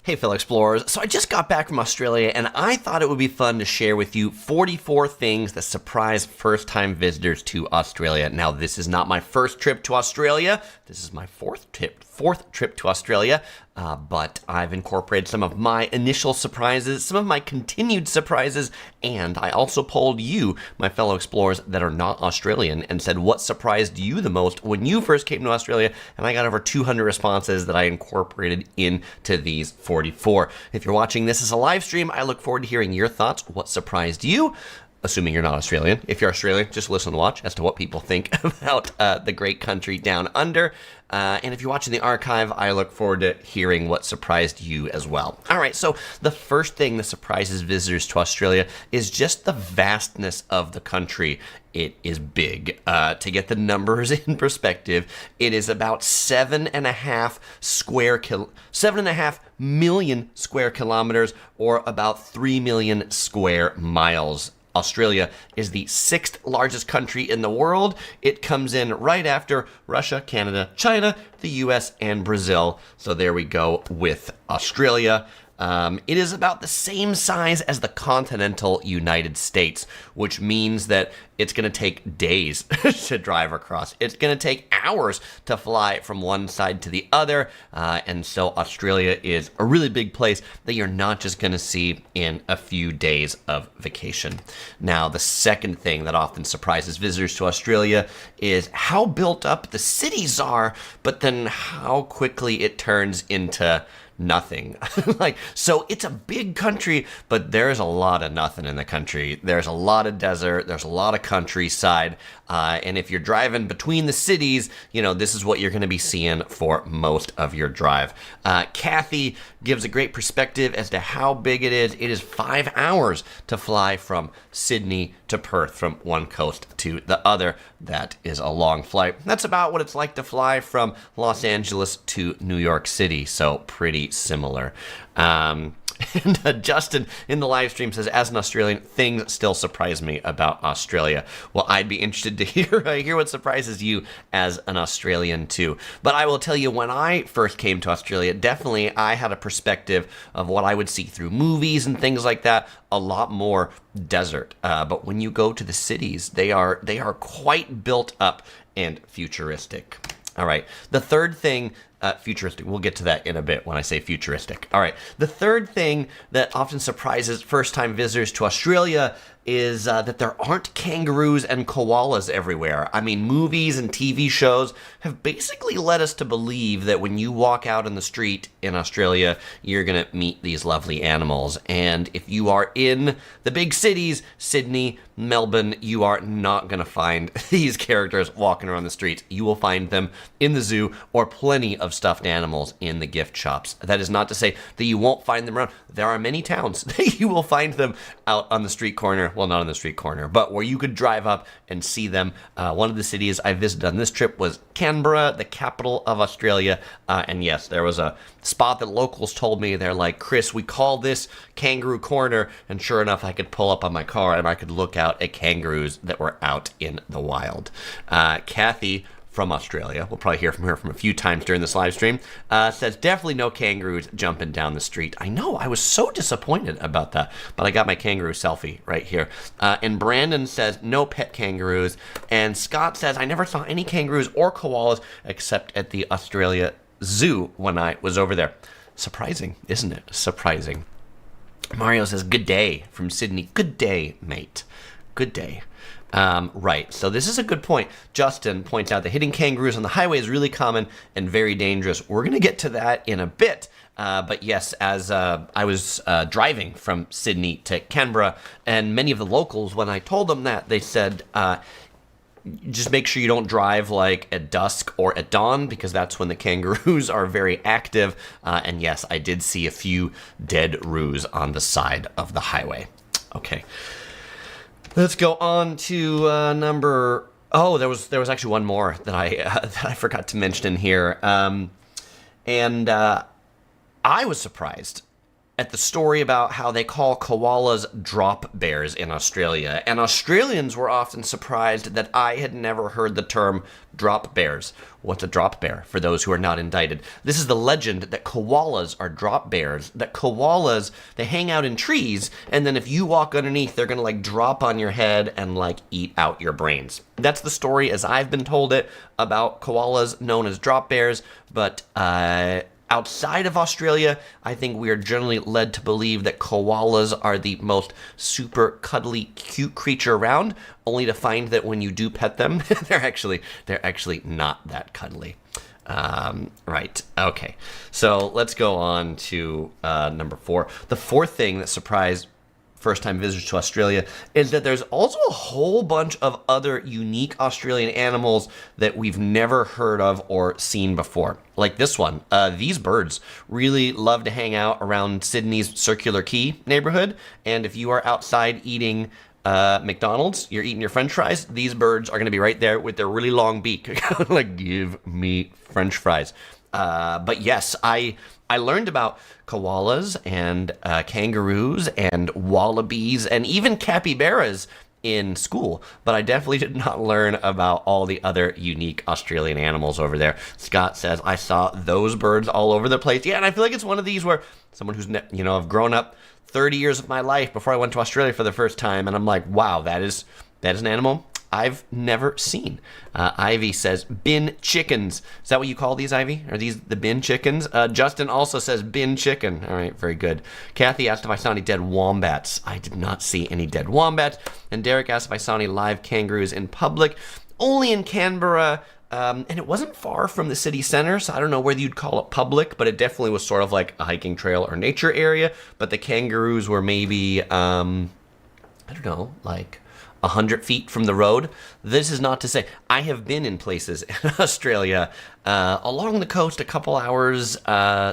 Hey, fellow explorers. So I just got back from Australia, and I thought it would be fun to share with you 44 things that surprise first-time visitors to Australia. Now, this is not my first trip to Australia. This is my fourth trip to Australia, but I've incorporated some of my initial surprises, some of my continued surprises, and I also polled you, my fellow explorers that are not Australian, and said what surprised you the most when you first came to Australia, and I got over 200 responses that I incorporated into these 44. If you're watching this as a live stream, I look forward to hearing your thoughts. What surprised you? Assuming you're not Australian. If you're Australian, just listen and watch as to what people think about the great country down under. And if you're watching the archive, I look forward to hearing what surprised you as well. All right, so the first thing that surprises visitors to Australia is just the vastness of the country. It is big. To get the numbers in perspective, it is about 7.5 million square kilometers, or about 3 million square miles. Australia is the 6th largest country in the world. It comes in right after Russia, Canada, China, the US, and Brazil. So there we go with Australia. It is about the same size as the continental United States, which means that it's going to take days to drive across. It's going to take hours to fly from one side to the other. And so Australia is a really big place that you're not just going to see in a few days of vacation. Now, the second thing that often surprises visitors to Australia is how built up the cities are, but then how quickly it turns into nothing. So it's a big country, but there's a lot of nothing in the country. There's a lot of desert, there's a lot of countryside, and if you're driving between the cities, this is what you're going to be seeing for most of your drive. Kathy gives a great perspective as to how big it is. It is 5 hours to fly from Sydney to Perth, from one coast to the other. That is a long flight. That's about what it's like to fly from Los Angeles to New York City, so pretty similar. And Justin in the live stream says, as an Australian, things still surprise me about Australia. Well, I'd be interested to hear what surprises you as an Australian too. But I will tell you, when I first came to Australia, definitely I had a perspective of what I would see through movies and things like that, a lot more desert. But when you go to the cities, they are quite built up and futuristic. All right, the third thing, futuristic. We'll get to that in a bit when I say futuristic. All right, the third thing that often surprises first-time visitors to Australia is that there aren't kangaroos and koalas everywhere. I mean, movies and TV shows have basically led us to believe that when you walk out in the street in Australia, you're going to meet these lovely animals. And if you are in the big cities, Sydney, Melbourne, you are not going to find these characters walking around the streets. You will find them in the zoo or plenty of stuffed animals in the gift shops. That is not to say that you won't find them around. There are many towns that you will find them out on the street corner. Well, not on the street corner, but where you could drive up and see them. One of the cities I visited on this trip was Canberra, the capital of Australia. And yes, there was a spot that locals told me, they're like, Chris, we call this Kangaroo Corner. And sure enough, I could pull up on my car and I could look out at kangaroos that were out in the wild. Kathy from Australia, we'll probably hear from her from a few times during this live stream, says definitely no kangaroos jumping down the street. I know, I was so disappointed about that, but I got my kangaroo selfie right here. And Brandon says no pet kangaroos. And Scott says, I never saw any kangaroos or koalas except at the Australia Zoo when I was over there. Surprising, isn't it? Surprising. Mario says, good day from Sydney. Good day, mate. Good day. Right, so this is a good point. Justin points out that hitting kangaroos on the highway is really common and very dangerous. We're going to get to that in a bit. But yes, as I was driving from Sydney to Canberra, and many of the locals, when I told them that, they said, just make sure you don't drive like at dusk or at dawn, because that's when the kangaroos are very active. And yes, I did see a few dead roos on the side of the highway. Okay. Let's go on to number. Oh, there was actually one more that I forgot to mention in here, and I was surprised at the story about how they call koalas drop bears in Australia. And Australians were often surprised that I had never heard the term drop bears. What's a drop bear, for those who are not indicted? This is the legend that koalas are drop bears, that koalas, they hang out in trees, and then if you walk underneath, they're going to like drop on your head and like eat out your brains. That's the story as I've been told it about koalas known as drop bears, but outside of Australia, I think we are generally led to believe that koalas are the most super cuddly, cute creature around, only to find that when you do pet them, they're actually not that cuddly. Right. Okay. So let's go on to number 4. The fourth thing that surprised first-time visitors to Australia is that there's also a whole bunch of other unique Australian animals that we've never heard of or seen before. Like this one. These birds really love to hang out around Sydney's Circular Quay neighborhood, and if you are outside eating McDonald's, you're eating your french fries, these birds are going to be right there with their really long beak. Like, give me french fries. But yes, I learned about koalas and kangaroos and wallabies and even capybaras in school, but I definitely did not learn about all the other unique Australian animals over there. Scott says, I saw those birds all over the place. Yeah, and I feel like it's one of these where someone who's, I've grown up 30 years of my life before I went to Australia for the first time, and I'm like, wow, that is an animal I've never seen. Ivy says bin chickens. Is that what you call these, Ivy? Are these the bin chickens? Justin also says bin chicken. All right, very good. Kathy asked if I saw any dead wombats. I did not see any dead wombats. And Derek asked if I saw any live kangaroos in public. Only in Canberra. And it wasn't far from the city center, so I don't know whether you'd call it public, but it definitely was sort of like a hiking trail or nature area. But the kangaroos were maybe, I don't know, like 100 feet from the road. This is not to say I have been in places in Australia along the coast, a couple hours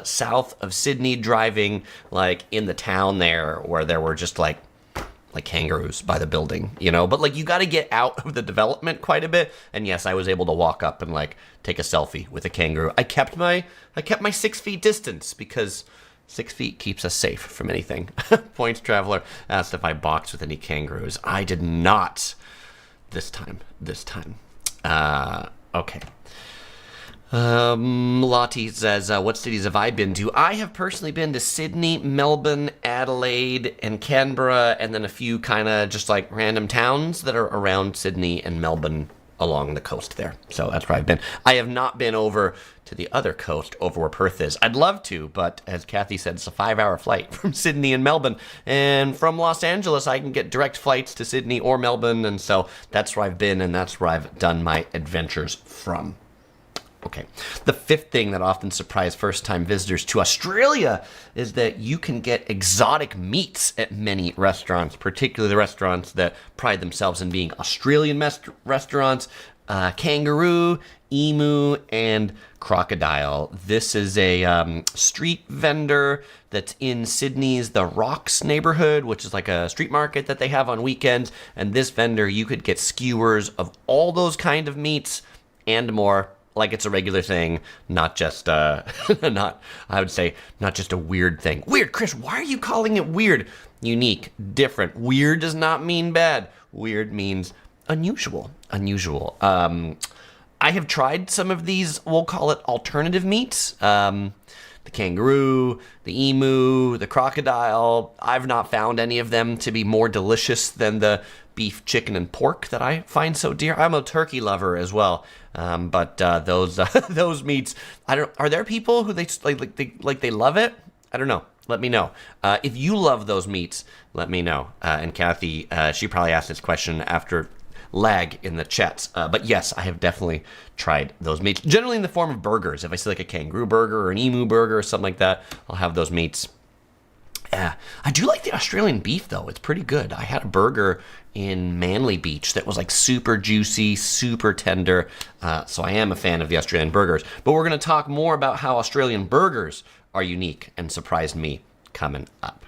south of Sydney, driving like in the town there where there were just like kangaroos by the building, but like you got to get out of the development quite a bit. And yes, I was able to walk up and like take a selfie with a kangaroo. I kept my 6 feet distance because 6 feet keeps us safe from anything. Points Traveler asked if I boxed with any kangaroos. I did not this time. Okay. Lottie says, what cities have I been to? I have personally been to Sydney, Melbourne, Adelaide, and Canberra, and then a few kind of just like random towns that are around Sydney and Melbourne along the coast there. So that's where I've been. I have not been over to the other coast, over where Perth is. I'd love to, but as Kathy said, it's a 5-hour flight from Sydney and Melbourne. And from Los Angeles, I can get direct flights to Sydney or Melbourne, and so that's where I've been, and that's where I've done my adventures from. Okay, the fifth thing that often surprised first-time visitors to Australia is that you can get exotic meats at many restaurants, particularly the restaurants that pride themselves in being Australian restaurants. Kangaroo, emu, and crocodile. This is a street vendor that's in Sydney's The Rocks neighborhood, which is like a street market that they have on weekends. And this vendor, you could get skewers of all those kind of meats and more. Like it's a regular thing, not just I would say not just a weird thing. Weird, Chris, why are you calling it weird? Unique, different. Weird does not mean bad. Weird means unusual. I have tried some of these, we'll call it alternative meats. The kangaroo, the emu, the crocodile. I've not found any of them to be more delicious than the beef, chicken, and pork that I find so dear. I'm a turkey lover as well, but those meats, are there people who they love it? I don't know. Let me know. If you love those meats, let me know. And Kathy, she probably asked this question after lag in the chats. But yes, I have definitely tried those meats. Generally in the form of burgers. If I see like a kangaroo burger or an emu burger or something like that, I'll have those meats. Yeah, I do like the Australian beef though. It's pretty good. I had a burger in Manly Beach that was like super juicy, super tender. So I am a fan of the Australian burgers. But we're going to talk more about how Australian burgers are unique and surprised me coming up.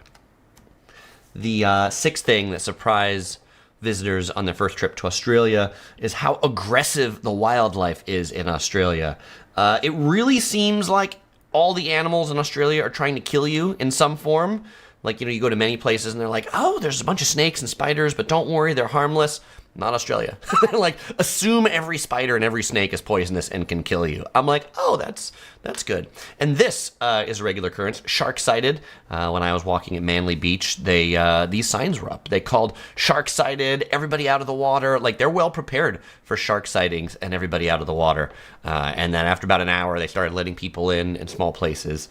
The sixth thing that surprised visitors on their first trip to Australia is how aggressive the wildlife is in Australia. It really seems like all the animals in Australia are trying to kill you in some form. Like, you go to many places and they're like, oh, there's a bunch of snakes and spiders, but don't worry, they're harmless. Not Australia. Like, assume every spider and every snake is poisonous and can kill you. I'm like, oh, that's good. And this is a regular occurrence. Shark sighted. When I was walking at Manly Beach, these signs were up. They called shark sighted, everybody out of the water. Like, they're well prepared for shark sightings and everybody out of the water. And then after about an hour, they started letting people in small places.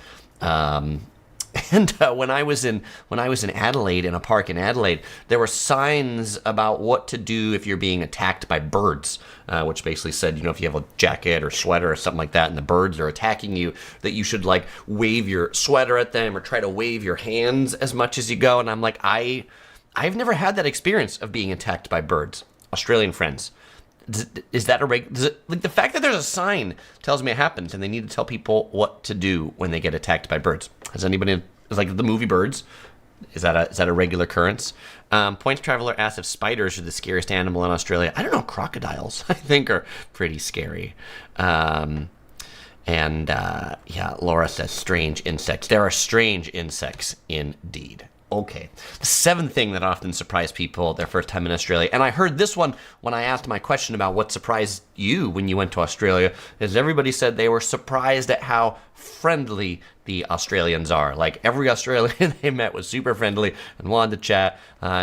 And when I was in Adelaide, in a park in Adelaide, there were signs about what to do if you're being attacked by birds, which basically said, if you have a jacket or sweater or something like that, and the birds are attacking you, that you should like wave your sweater at them or try to wave your hands as much as you go. And I'm like, I've never had that experience of being attacked by birds. Australian friends. Is that like the fact that there's a sign tells me it happens, and they need to tell people what to do when they get attacked by birds? Has anybody, is like the movie Birds? Is that a regular occurrence? Points Traveler asks if spiders are the scariest animal in Australia. I don't know. Crocodiles, I think, are pretty scary. Yeah, Laura says strange insects. There are strange insects indeed. Okay. The seventh thing that often surprised people their first time in Australia, and I heard this one when I asked my question about what surprised you when you went to Australia, is everybody said they were surprised at how friendly the Australians are. Like, every Australian they met was super friendly and wanted to chat.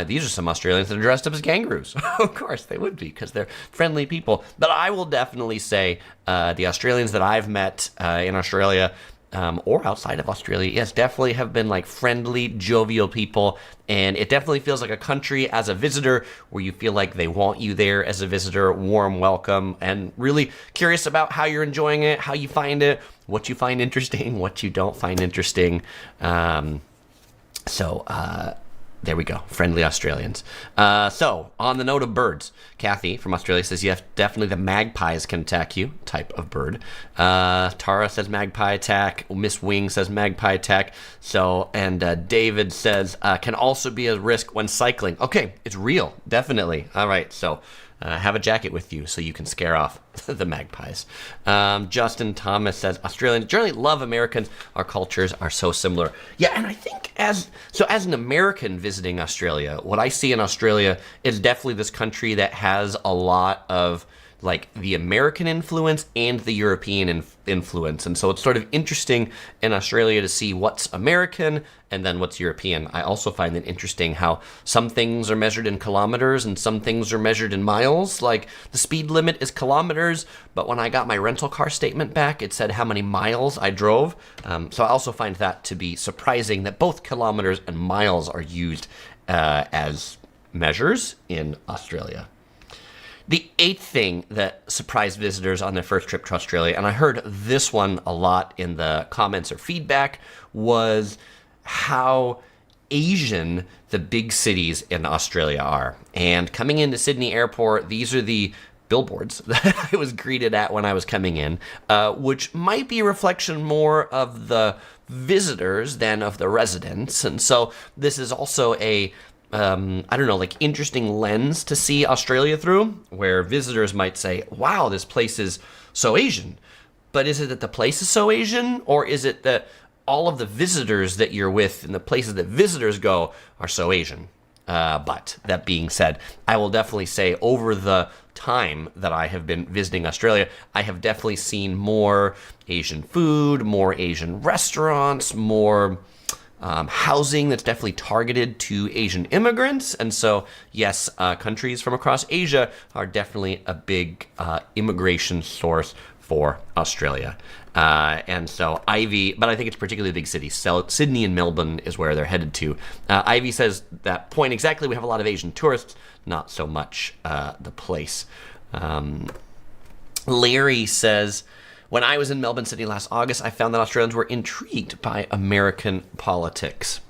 These are some Australians that are dressed up as kangaroos. Of course they would be, because they're friendly people. But I will definitely say the Australians that I've met in Australia, or outside of Australia, yes, definitely have been like friendly, jovial people. And it definitely feels like a country as a visitor where you feel like they want you there as a visitor, warm welcome, and really curious about how you're enjoying it, how you find it, what you find interesting, what you don't find interesting. There we go. Friendly Australians. So, on the note of birds, Kathy from Australia says, yes, definitely the magpies can attack you, type of bird. Tara says magpie attack. Miss Wing says magpie attack. So, and David says, can also be a risk when cycling. Okay, it's real, definitely. All right, so have a jacket with you so you can scare off the magpies. Justin Thomas says, Australians generally love Americans. Our cultures are so similar. Yeah, and I think as an American visiting Australia, what I see in Australia is definitely this country that has a lot of like the American influence and the European influence. And so it's sort of interesting in Australia to see what's American and then what's European. I also find it interesting how some things are measured in kilometers and some things are measured in miles. Like the speed limit is kilometers, but when I got my rental car statement back, it said how many miles I drove. So I also find that to be surprising that both kilometers and miles are used as measures in Australia. The eighth thing that surprised visitors on their first trip to Australia, and I heard this one a lot in the comments or feedback, was how Asian the big cities in Australia are. And coming into Sydney Airport, these are the billboards that I was greeted at when I was coming in, which might be a reflection more of the visitors than of the residents. And so this is also a interesting lens to see Australia through, where visitors might say, wow, this place is so Asian. But is it that the place is so Asian, or is it that all of the visitors that you're with and the places that visitors go are so Asian? But that being said, I will definitely say over the time that I have been visiting Australia, I have definitely seen more Asian food, more Asian restaurants, more housing that's definitely targeted to Asian immigrants. And so, yes, countries from across Asia are definitely a big immigration source for Australia. And so Ivy, but I think it's particularly big cities. So Sydney and Melbourne is where they're headed to. Ivy says that point exactly. We have a lot of Asian tourists, not so much the place. Larry says, when I was in Melbourne City last August, I found that Australians were intrigued by American politics.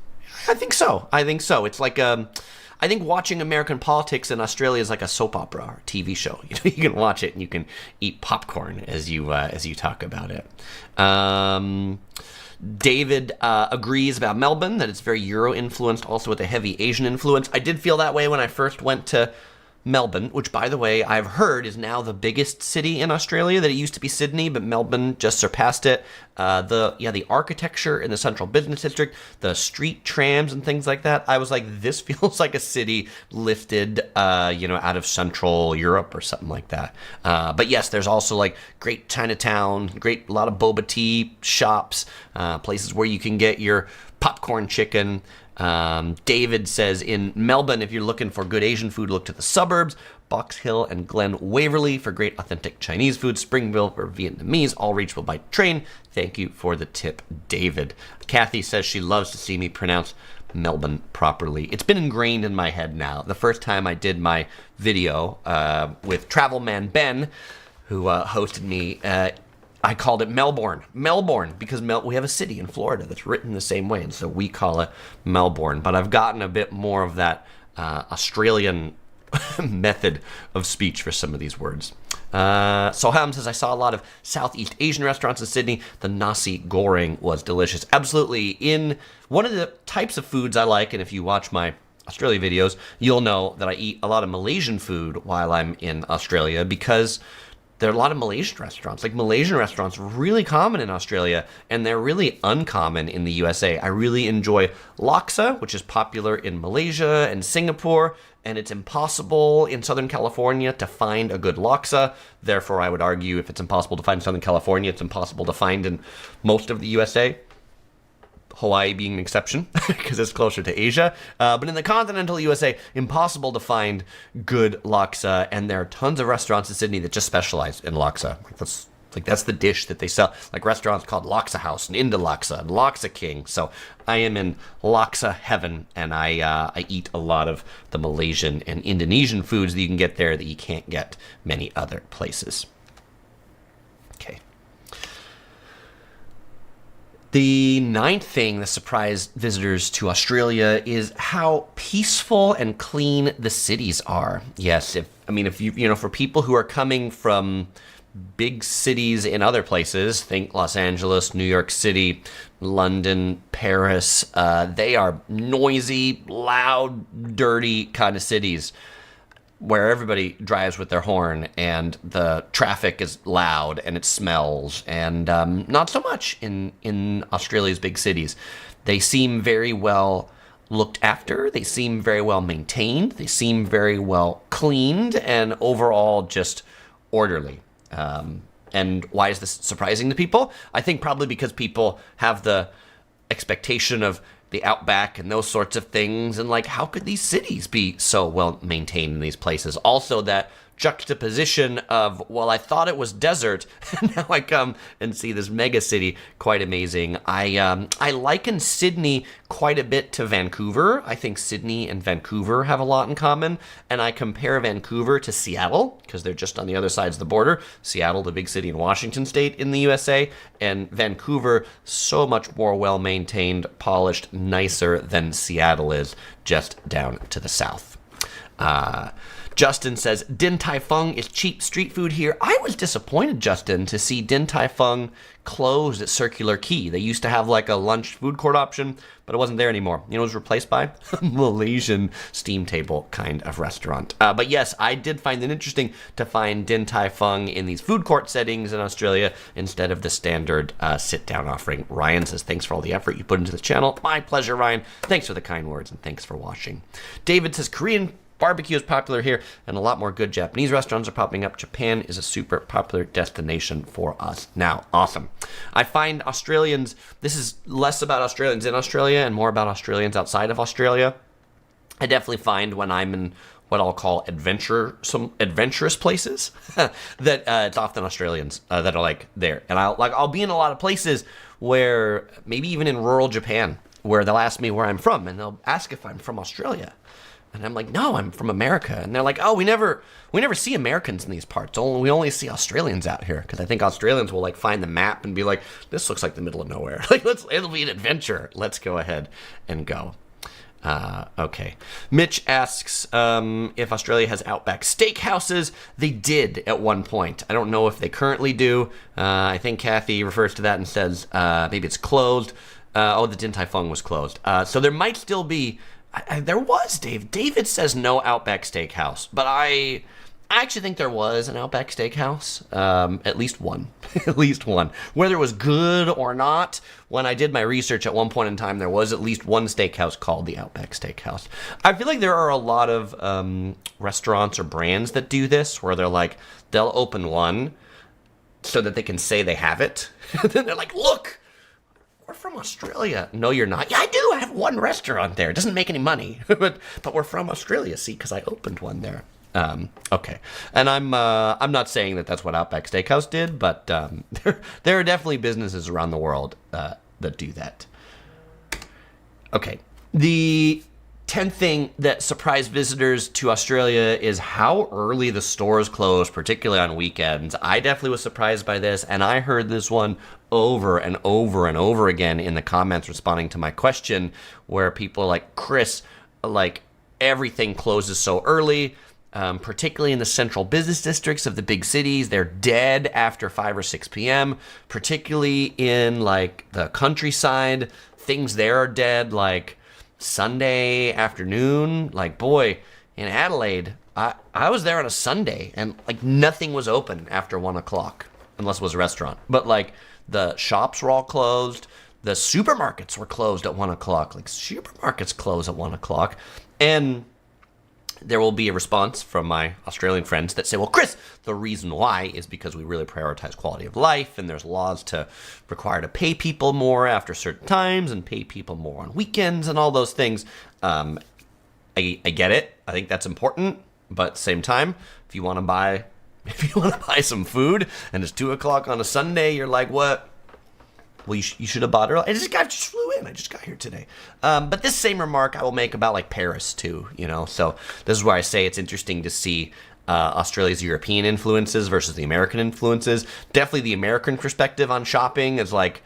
I think so. It's like, I think watching American politics in Australia is like a soap opera or TV show. You can watch it and you can eat popcorn as you talk about it. David agrees about Melbourne, that it's very Euro-influenced, also with a heavy Asian influence. I did feel that way when I first went to Melbourne, which, by the way, I've heard is now the biggest city in Australia. That it used to be Sydney, but Melbourne just surpassed it. The architecture in the central business district, the street trams and things like that. I was like, this feels like a city lifted, out of Central Europe or something like that. But yes, there's also like great Chinatown, a lot of boba tea shops, places where you can get your popcorn chicken. David says, in Melbourne, if you're looking for good Asian food, look to the suburbs. Box Hill and Glen Waverley for great authentic Chinese food. Springville for Vietnamese, all reachable by train. Thank you for the tip, David. Kathy says she loves to see me pronounce Melbourne properly. It's been ingrained in my head now. The first time I did my video with Travel Man Ben, who hosted me, I called it Melbourne. Melbourne, because we have a city in Florida that's written the same way, and so we call it Melbourne. But I've gotten a bit more of that Australian method of speech for some of these words. Soham says, I saw a lot of Southeast Asian restaurants in Sydney. The nasi goreng was delicious. Absolutely. In one of the types of foods I like, and if you watch my Australia videos, you'll know that I eat a lot of Malaysian food while I'm in Australia, because there are a lot of Malaysian restaurants. Like, Malaysian restaurants are really common in Australia, and they're really uncommon in the USA. I really enjoy laksa, which is popular in Malaysia and Singapore, and it's impossible in Southern California to find a good laksa. Therefore, I would argue if it's impossible to find in Southern California, it's impossible to find in most of the USA. Hawaii being an exception because it's closer to Asia. But in the continental USA, impossible to find good laksa, and there are tons of restaurants in Sydney that just specialize in laksa. That's the dish that they sell. Like restaurants called Laksa House and Inda Laksa and Laksa King. So I am in laksa heaven, and I eat a lot of the Malaysian and Indonesian foods that you can get there that you can't get many other places. Okay. The ninth thing that surprised visitors to Australia is how peaceful and clean the cities are. Yes, if you for people who are coming from big cities in other places, think Los Angeles, New York City, London, Paris, they are noisy, loud, dirty kind of cities where everybody drives with their horn and the traffic is loud and it smells, and not so much in Australia's big cities. They seem very well looked after, they seem very well maintained, they seem very well cleaned, and overall just orderly. And why is this surprising to people? I think probably because people have the expectation of the outback and those sorts of things, and like, how could these cities be so well maintained in these places? Also, that juxtaposition of, well, I thought it was desert, and now I come and see this mega city. Quite amazing. I liken Sydney quite a bit to Vancouver. I think Sydney and Vancouver have a lot in common, and I compare Vancouver to Seattle because they're just on the other sides of the border. Seattle, the big city in Washington state in the USA, and Vancouver, so much more well-maintained, polished, nicer than Seattle is, just down to the south. Justin says, Din Tai Fung is cheap street food here. I was disappointed, Justin, to see Din Tai Fung closed at Circular Quay. They used to have like a lunch food court option, but it wasn't there anymore. You know, it was replaced by a Malaysian steam table kind of restaurant. But yes, I did find it interesting to find Din Tai Fung in these food court settings in Australia instead of the standard sit-down offering. Ryan says, thanks for all the effort you put into the channel. My pleasure, Ryan. Thanks for the kind words, and thanks for watching. David says, Korean barbecue is popular here, and a lot more good Japanese restaurants are popping up. Japan is a super popular destination for us now. Awesome. I find Australians, this is less about Australians in Australia and more about Australians outside of Australia. I definitely find when I'm in what I'll call some adventurous places that it's often Australians that are like there. And I'll be in a lot of places where, maybe even in rural Japan, where they'll ask me where I'm from, and they'll ask if I'm from Australia. And I'm like, no, I'm from America. And they're like, oh, we never see Americans in these parts. We only see Australians out here. Because I think Australians will like find the map and be like, this looks like the middle of nowhere. Like, it'll be an adventure. Let's go ahead and go. Okay. Mitch asks if Australia has outback steakhouses. They did at one point. I don't know if they currently do. I think Kathy refers to that and says maybe it's closed. The Din Tai Fung was closed. So there might still be There was, Dave. David says no Outback Steakhouse, but I actually think there was an Outback Steakhouse. At least one. At least one. Whether it was good or not, when I did my research at one point in time, there was at least one steakhouse called the Outback Steakhouse. I feel like there are a lot of restaurants or brands that do this, where they're like, they'll open one so that they can say they have it. Then they're like, look, we're from Australia. No, you're not. Yeah, I do. I have one restaurant there. It doesn't make any money, but we're from Australia. See, because I opened one there. Okay, and I'm not saying that that's what Outback Steakhouse did, but there are definitely businesses around the world that do that. Okay, the 10th thing that surprised visitors to Australia is how early the stores close, particularly on weekends. I definitely was surprised by this, and I heard this one over and over and over again in the comments responding to my question, where people are like, Chris, like, everything closes so early, particularly in the central business districts of the big cities. They're dead after 5 or 6 p.m., particularly in, like, the countryside. Things there are dead, like Sunday afternoon. Like, boy, in Adelaide, I was there on a Sunday, and, like, nothing was open after 1 o'clock, unless it was a restaurant. But, like, the shops were all closed. The supermarkets were closed at 1 o'clock. Like, supermarkets close at 1 o'clock. And there will be a response from my Australian friends that say, well, Chris, the reason why is because we really prioritize quality of life, and there's laws to require to pay people more after certain times and pay people more on weekends and all those things. I get it. I think that's important. But at the same time, if you want to buy some food and it's 2 o'clock on a Sunday, you're like, what? Well, you should have bought it early. I just flew in. I just got here today. But this same remark I will make about, like, Paris too, you know. So this is where I say it's interesting to see Australia's European influences versus the American influences. Definitely the American perspective on shopping is like,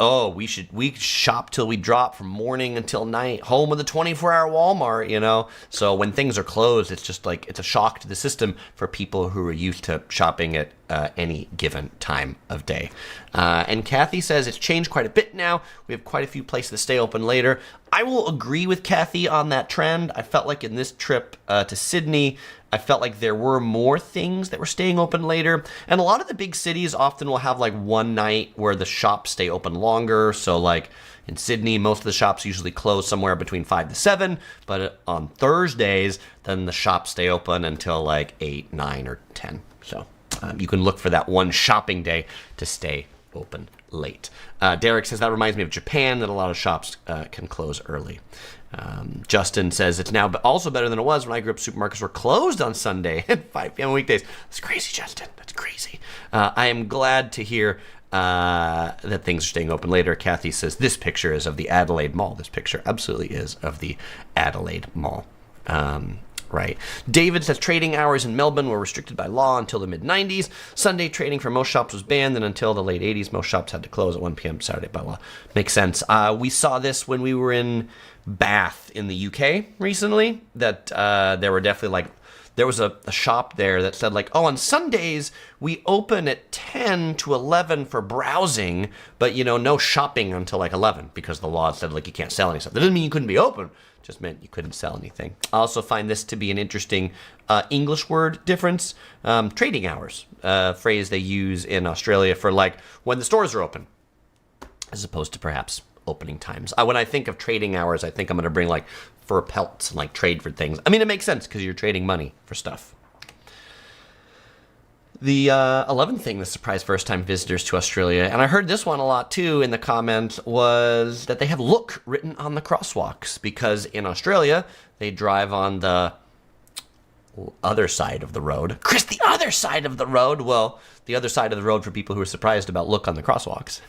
oh, we shop till we drop from morning until night, home of the 24-hour Walmart, you know? So when things are closed, it's just like, it's a shock to the system for people who are used to shopping at any given time of day. And Kathy says it's changed quite a bit now. We have quite a few places to stay open later. I will agree with Kathy on that trend. I felt like in this trip to Sydney, I felt like there were more things that were staying open later. And a lot of the big cities often will have, like, one night where the shops stay open longer. So, like, in Sydney, most of the shops usually close somewhere between 5 to 7. But on Thursdays, then the shops stay open until, like, 8, 9, or 10. So you can look for that one shopping day to stay open late. Derek says that reminds me of Japan, that a lot of shops can close early. Justin says it's now also better than it was when I grew up. Supermarkets were closed on Sunday at 5 p.m. weekdays. That's crazy, Justin. That's crazy. I am glad to hear that things are staying open later. Kathy says this picture is of the Adelaide Mall. This picture absolutely is of the Adelaide Mall. Right. David says trading hours in Melbourne were restricted by law until the mid-90s. Sunday trading for most shops was banned, and until the late 80s, most shops had to close at 1 p.m. Saturday by law. Makes sense. We saw this when we were in Bath in the UK recently, that there were definitely, like, there was a shop there that said, like, oh, on Sundays we open at 10 to 11 for browsing, but, you know, no shopping until, like, 11, because the law said, like, you can't sell any stuff. That doesn't mean you couldn't be open. Just meant you couldn't sell anything. I also find this to be an interesting English word difference. Trading hours, phrase they use in Australia for, like, when the stores are open, as opposed to perhaps opening times. When I think of trading hours, I think I'm going to bring, like, fur pelts and, like, trade for things. I mean, it makes sense because you're trading money for stuff. The 11th thing that surprised first-time visitors to Australia, and I heard this one a lot too in the comments, was that they have "look" written on the crosswalks, because in Australia they drive on the other side of the road. Chris, the other side of the road? Well, the other side of the road for people who are surprised about "look" on the crosswalks.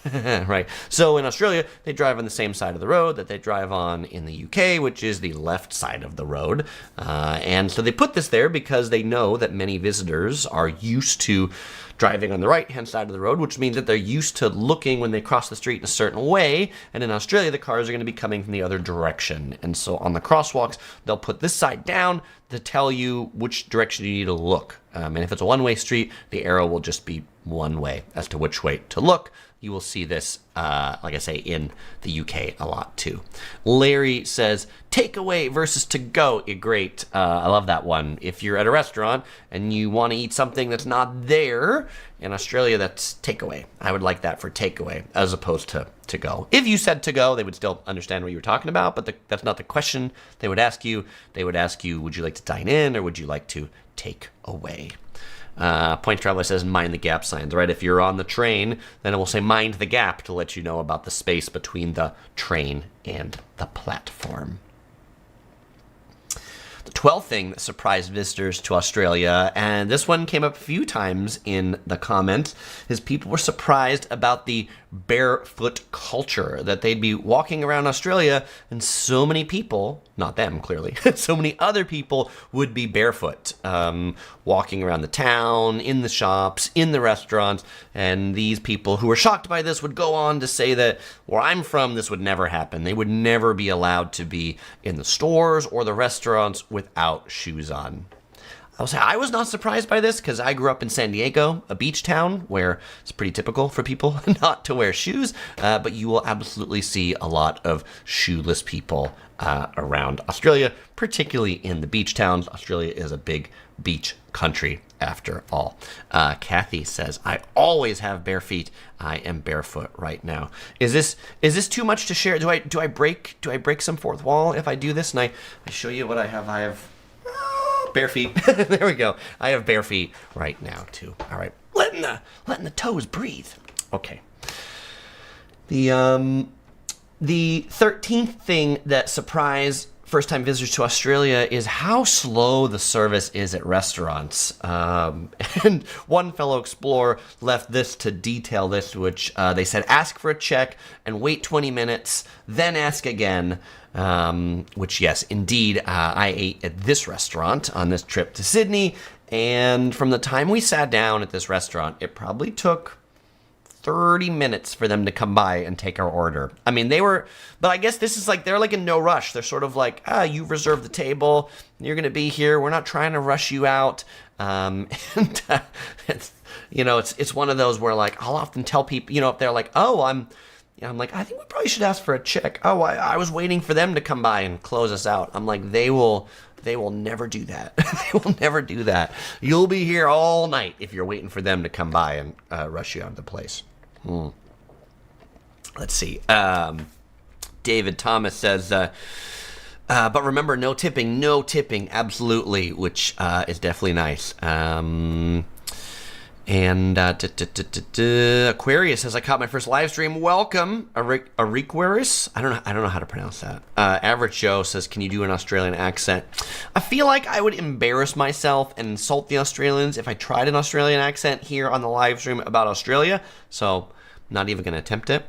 Right. So in Australia, they drive on the same side of the road that they drive on in the UK, which is the left side of the road. And so they put this there because they know that many visitors are used to driving on the right-hand side of the road, which means that they're used to looking when they cross the street in a certain way. And in Australia, the cars are going to be coming from the other direction. And so on the crosswalks, they'll put this side down to tell you which direction you need to look. And if it's a one-way street, the arrow will just be one way as to which way to look. you will see this, like I say, in the UK a lot too. Larry says, takeaway versus to-go. Great. I love that one. If you're at a restaurant and you want to eat something that's not there, in Australia, that's takeaway. I would like that for takeaway as opposed to go. If you said to go, they would still understand what you were talking about, but that's not the question they would ask you. They would ask you, would you like to dine in or would you like to take away? Point Traveler says, mind the gap signs, right? If you're on the train, then it will say mind the gap to let you know about the space between the train and the platform. The 12th thing that surprised visitors to Australia, and this one came up a few times in the comments, is people were surprised about the barefoot culture, that they'd be walking around Australia and so many people, not them clearly, so many other people would be barefoot, walking around the town, in the shops, in the restaurants, and these people who were shocked by this would go on to say that where I'm from, this would never happen. They would never be allowed to be in the stores or the restaurants without shoes on. I'll say I was not surprised by this because I grew up in San Diego, a beach town where it's pretty typical for people not to wear shoes, but you will absolutely see a lot of shoeless people around Australia, particularly in the beach towns. Australia is a big beach country after all. Kathy says, I always have bare feet. I am barefoot right now. Is this too much to share? Do I break some fourth wall if I do this? And I show you what I have. I have bare feet. There we go. I have bare feet right now too. All right, letting the toes breathe. Okay. The 13th thing that surprised first-time visitors to Australia is how slow the service is at restaurants. And one fellow explorer left this to detail this, which they said, ask for a check and wait 20 minutes, then ask again. Which, yes, indeed, I ate at this restaurant on this trip to Sydney. And from the time we sat down at this restaurant, it probably took 30 minutes for them to come by and take our order. I mean, but I guess this is like, they're like in no rush. They're sort of like, you've reserved the table. You're going to be here. We're not trying to rush you out. It's one of those where, like, I'll often tell people, if they're like, I'm like, I think we probably should ask for a check. I was waiting for them to come by and close us out. I'm like, they will never do that. They will never do that. You'll be here all night if you're waiting for them to come by and rush you out of the place. Let's see. David Thomas says, but remember, no tipping, absolutely, which is definitely nice. And Aquarius says, I caught my first live stream. Welcome, Aquarius. I don't know how to pronounce that. Average Joe says, can you do an Australian accent? I feel like I would embarrass myself and insult the Australians if I tried an Australian accent here on the live stream about Australia. So not even going to attempt it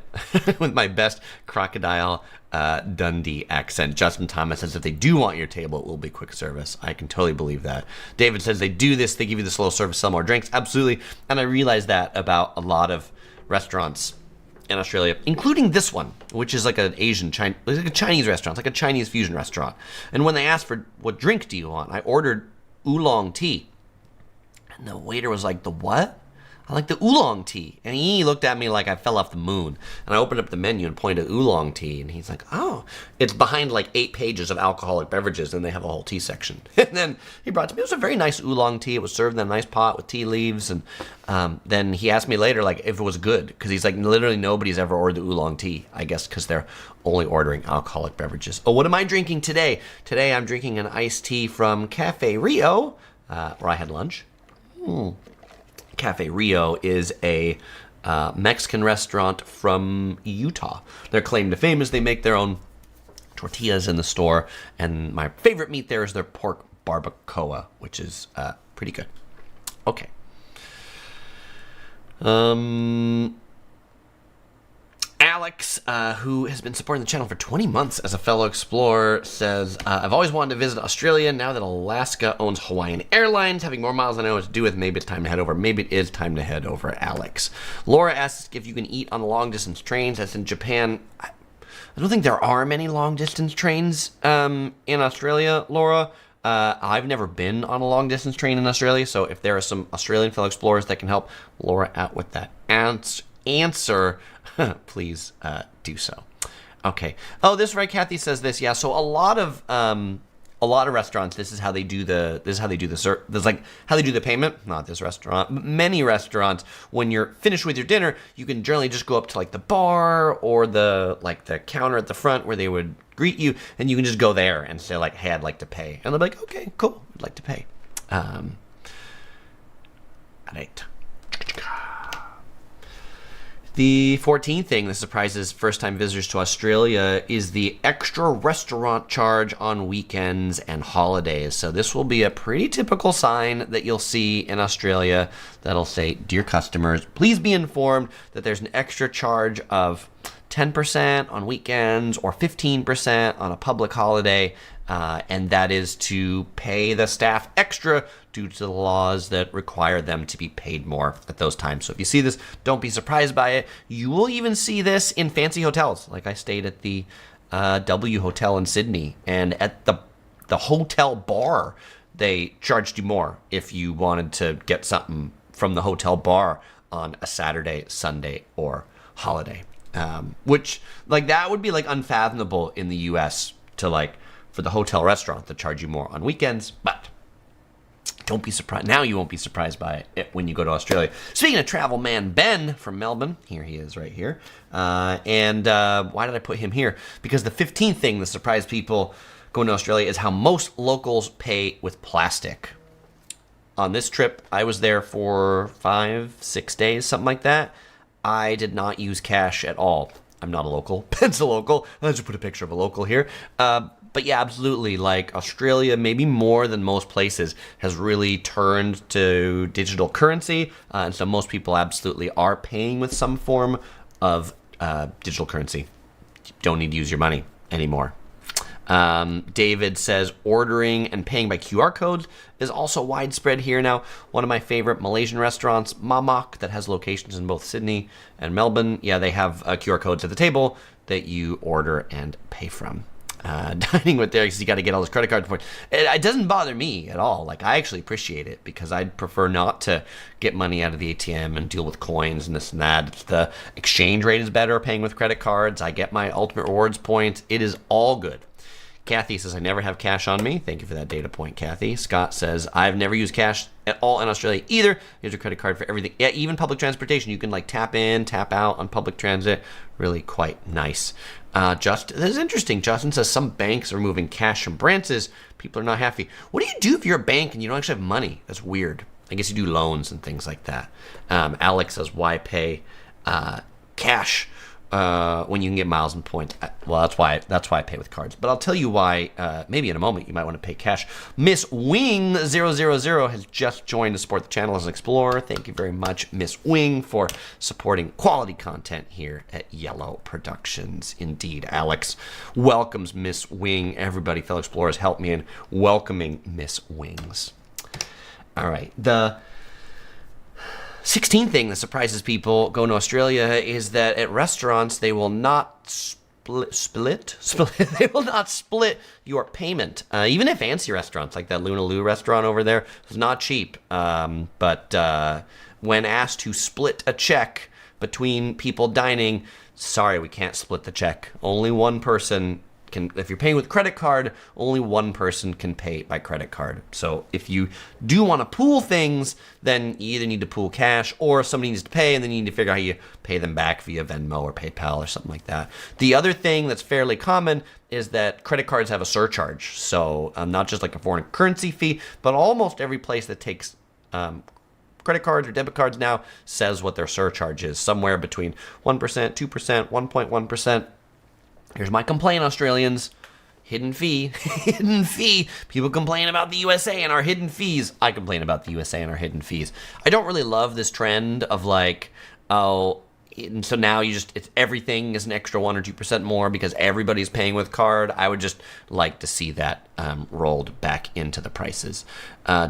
with my best crocodile Dundee accent. Justin Thomas says, if they do want your table, it will be quick service. I can totally believe that. David says, they do this, they give you the slow service, sell more drinks. Absolutely. And I realize that about a lot of restaurants in Australia, including this one, which is like an like a Chinese restaurant, like a Chinese fusion restaurant. And when they asked for what drink do you want, I ordered oolong tea. And the waiter was like, the what? I like the oolong tea. And he looked at me like I fell off the moon. And I opened up the menu and pointed at oolong tea. And he's like, oh, it's behind like 8 pages of alcoholic beverages. And they have a whole tea section. And then he brought to me, it was a very nice oolong tea. It was served in a nice pot with tea leaves. And then he asked me later, like, if it was good. Because he's like, literally nobody's ever ordered the oolong tea. I guess because they're only ordering alcoholic beverages. Oh, what am I drinking today? Today I'm drinking an iced tea from Cafe Rio, where I had lunch. Cafe Rio is a Mexican restaurant from Utah. Their claim to fame is they make their own tortillas in the store, and my favorite meat there is their pork barbacoa, which is pretty good. Okay. Alex, who has been supporting the channel for 20 months as a fellow explorer, says, I've always wanted to visit Australia. Now that Alaska owns Hawaiian Airlines, having more miles than I know what to do with, maybe it's time to head over. Maybe it is time to head over, Alex. Laura asks if you can eat on the long-distance trains. That's in Japan. I don't think there are many long-distance trains in Australia, Laura. I've never been on a long-distance train in Australia, so if there are some Australian fellow explorers that can help Laura out with that answer, please do so. Okay. Oh, this is right. Kathy says this. Yeah. So a lot of restaurants, this is how they do the payment. Not this restaurant. Many restaurants, when you're finished with your dinner, you can generally just go up to like the bar or the counter at the front where they would greet you, and you can just go there and say like, "Hey, I'd like to pay," and they'll be like, "Okay, cool, I'd like to pay." Right. The 14th thing that surprises first-time visitors to Australia is the extra restaurant charge on weekends and holidays. So this will be a pretty typical sign that you'll see in Australia that'll say, "Dear customers, please be informed that there's an extra charge of 10% on weekends or 15% on a public holiday, and that is to pay the staff extra due to the laws that require them to be paid more at those times." So if you see this, don't be surprised by it. You will even see this in fancy hotels. Like I stayed at the W Hotel in Sydney, and at the hotel bar, they charged you more if you wanted to get something from the hotel bar on a Saturday, Sunday, or holiday. Which, like, that would be like unfathomable in the US to for the hotel restaurant to charge you more on weekends, but don't be surprised. Now you won't be surprised by it when you go to Australia. Speaking of travel man Ben from Melbourne, here he is right here. Why did I put him here? Because the 15th thing that surprised people going to Australia is how most locals pay with plastic. On this trip, I was there for 5-6 days, something like that. I did not use cash at all. I'm not a local. Ben's a local. I'll just put a picture of a local here. But yeah, absolutely. Like Australia, maybe more than most places, has really turned to digital currency. And so most people absolutely are paying with some form of digital currency. You don't need to use your money anymore. David says ordering and paying by QR codes is also widespread here now. One of my favorite Malaysian restaurants, Mamak, that has locations in both Sydney and Melbourne. Yeah, they have QR codes at the table that you order and pay from. Dining with there because you got to get all those credit card points. It doesn't bother me at all. Like, I actually appreciate it because I'd prefer not to get money out of the ATM and deal with coins and this and that. If the exchange rate is better paying with credit cards, I get my Ultimate Rewards points. It is all good. Kathy says, I never have cash on me. Thank you for that data point, Kathy. Scott says, I've never used cash at all in Australia either. Use a credit card for everything. Yeah, even public transportation. You can tap in, tap out on public transit. Really quite nice. This is interesting. Justin says some banks are moving cash from branches. People are not happy. What do you do if you're a bank and you don't actually have money? That's weird. I guess you do loans and things like that. Alex says, why pay cash when you can get miles and points? Well, that's why I pay with cards. But I'll tell you why. Maybe in a moment you might want to pay cash. Miss Wing 000 has just joined to support the channel as an explorer. Thank you very much, Miss Wing, for supporting quality content here at Yellow Productions. Indeed, Alex welcomes Miss Wing. Everybody, fellow explorers, help me in welcoming Miss Wings. All right, the 16th thing that surprises people going to Australia is that at restaurants they will not split. They will not split your payment. Even at fancy restaurants like that Lunaloo restaurant over there, it's not cheap. But when asked to split a check between people dining, sorry, we can't split the check. Only one person can. If you're paying with credit card, only one person can pay by credit card. So if you do want to pool things, then you either need to pool cash or somebody needs to pay, and then you need to figure out how you pay them back via Venmo or PayPal or something like that. The other thing that's fairly common is that credit cards have a surcharge. So not just like a foreign currency fee, but almost every place that takes credit cards or debit cards now says what their surcharge is, somewhere between 1%, 2%, 1.1%. Here's my complaint, Australians. Hidden fee. Hidden fee. People complain about the USA and our hidden fees. I complain about the USA and our hidden fees. I don't really love this trend of and so now it's everything is an extra 1 or 2% more because everybody's paying with card. I would just like to see that rolled back into the prices.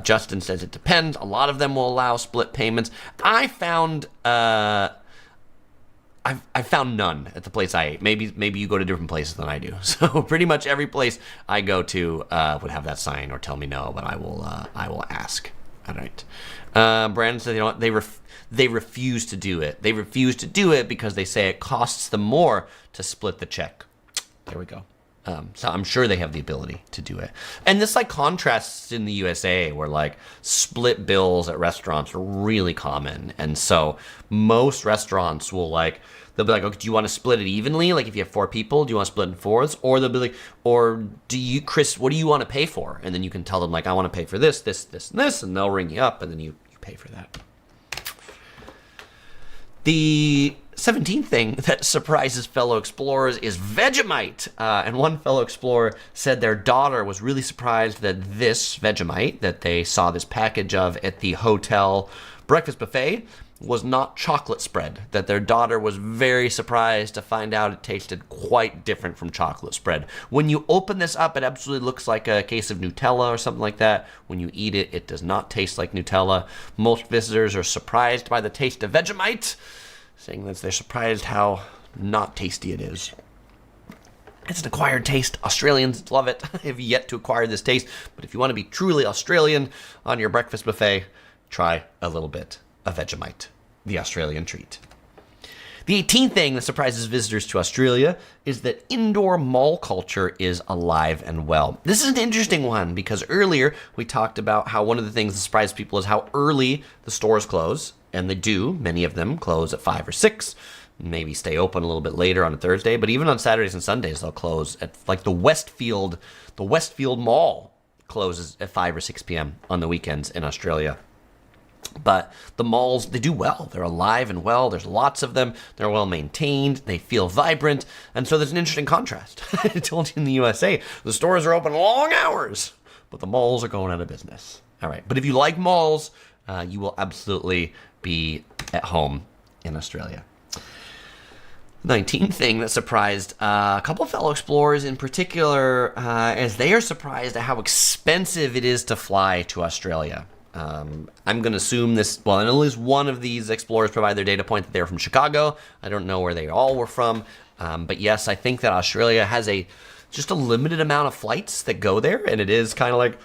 Justin says it depends. A lot of them will allow split payments. I found none at the place I ate. Maybe you go to different places than I do. So pretty much every place I go to would have that sign or tell me no, but I will ask. All right. Brandon said they refuse to do it. They refuse to do it because they say it costs them more to split the check. There we go. So I'm sure they have the ability to do it. And this like contrasts in the USA where like split bills at restaurants are really common. And so most restaurants will they'll be like, okay, do you want to split it evenly? Like if you have 4 people, do you want to split it in 4s? Or they'll be like, or do you, Chris, what do you want to pay for? And then you can tell them like, I want to pay for this, this, this, and this. And they'll ring you up and then you pay for that. The 17th thing that surprises fellow explorers is Vegemite. And one fellow explorer said their daughter was really surprised that this Vegemite that they saw this package of at the hotel breakfast buffet was not chocolate spread. That their daughter was very surprised to find out it tasted quite different from chocolate spread. When you open this up, it absolutely looks like a case of Nutella or something like that. When you eat it, it does not taste like Nutella. Most visitors are surprised by the taste of Vegemite, saying that they're surprised how not tasty it is. It's an acquired taste. Australians love it. I have yet to acquire this taste, but if you want to be truly Australian on your breakfast buffet, try a little bit of Vegemite, the Australian treat. The 18th thing that surprises visitors to Australia is that indoor mall culture is alive and well. This is an interesting one because earlier we talked about how one of the things that surprises people is how early the stores close, and they do. Many of them close at 5 or 6, maybe stay open a little bit later on a Thursday, but even on Saturdays and Sundays they'll close at like the Westfield Mall closes at 5 or 6 p.m. on the weekends in Australia. But the malls, they do well. They're alive and well. There's lots of them. They're well maintained. They feel vibrant. And so there's an interesting contrast. I told you in the USA, the stores are open long hours, but the malls are going out of business. All right. But if you like malls, you will absolutely be at home in Australia. 19th thing that surprised a couple of fellow explorers in particular, as they are surprised at how expensive it is to fly to Australia. I'm going to assume this, well, and at least one of these explorers provide their data point that they're from Chicago. I don't know where they all were from. But yes, I think that Australia has just a limited amount of flights that go there. And it is kind of like